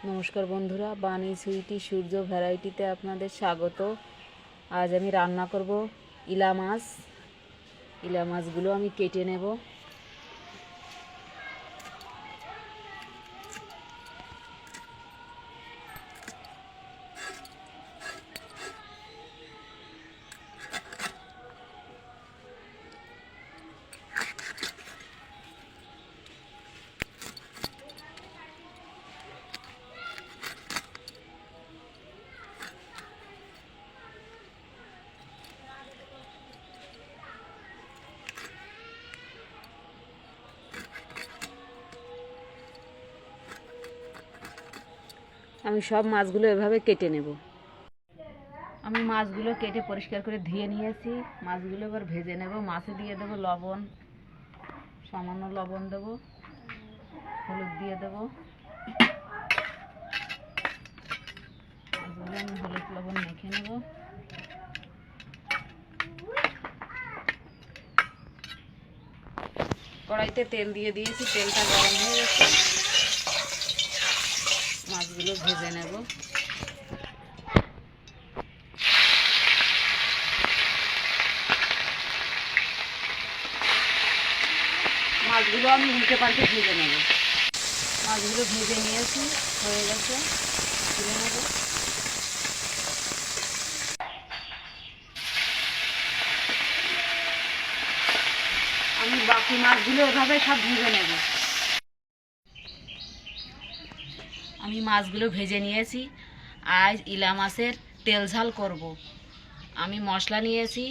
নমস্কার বন্ধুরা, বানি সুইটি সূর্য ভ্যারাইটিতে আপনাদের স্বাগত। আজ আমি রান্না করব ইলা মাছ। ইলা মাছগুলো আমি কেটে নেব। আমি সব মাছগুলো এভাবে কেটে নেব। আমি মাছগুলো কেটে পরিষ্কার করে ধুয়ে নিয়েছি। মাছগুলো এবার ভেজে নেব। মাছে দিয়ে দেবো লবণ, সামান্য লবণ দেব, হলুদ দিয়ে দেব। মাছগুলো আমি হলুদ লবণ মেখে নেব। কড়াইতে তেল দিয়ে দিয়েছি, তেলটা গরম হয়ে গেছে। মাছগুলো ভেজে নেব। মাছগুলো আমি উল্টে পাল্টে ভেজে নেব। মাছগুলো ভেজে নিয়েছি, হয়ে গেছে, তুলে নেব। আমি বাকি মাছগুলো এভাবে সব ভেজে নেব। আমি মাছগুলো ভেজে নিয়েছি। আজ ইলা মাছের তেল ঝাল করব। আমি মশলা নিয়েছি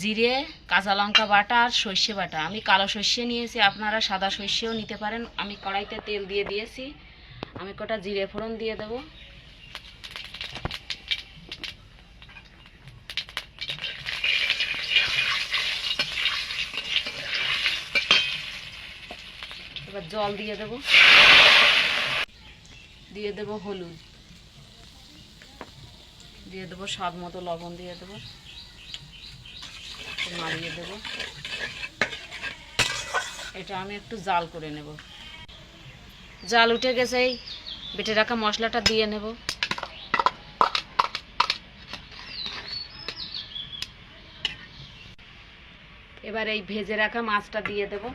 জিরে, কাঁচা লঙ্কা বাটা আর সর্ষে বাটা। আমি কালো সর্ষে নিয়েছি, আপনারা সাদা সর্ষেও নিতে পারেন। আমি কড়াইতে তেল দিয়ে দিয়েছি। আমি কটা জিরে ফোড়ন দিয়ে দেব। এবার জল দিয়ে দেব। দিয়ে দেব হলুদ, দিয়ে দেবো স্বাদ মতো লবণ, দিয়ে দেবো, নাড়িয়ে দেব। এটা আমি একটু জাল করে নেব। জাল উঠে গেছে, এই বেটে রাখা মশলাটা দিয়ে নেব। এবার এই ভেজে রাখা মাছটা দিয়ে দেব।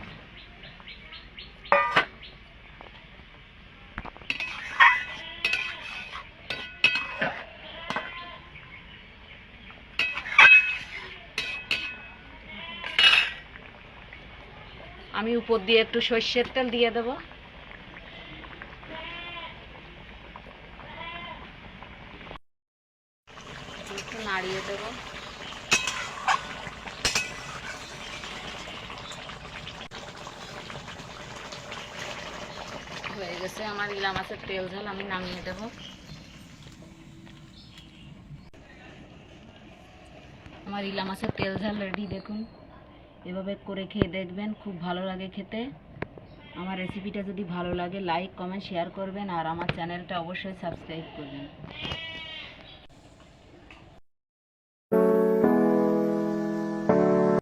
আমি উপর দিয়ে একটু সর্ষের তেল দিয়ে দেব। একটু নাড়িয়ে দেব। হয়ে গেছে আমার ইলা মাছের তেল ঝাল। আমি নামিয়ে দেব। আমার ইলা মাছের তেল ঝাল রেডি। দেখুন, এভাবে করে খেয়ে দেখবেন, খুব ভালো লাগে খেতে। আমার রেসিপিটা যদি ভালো লাগে লাইক, কমেন্ট, শেয়ার করবেন আর আমার চ্যানেলটা অবশ্যই সাবস্ক্রাইব করবেন।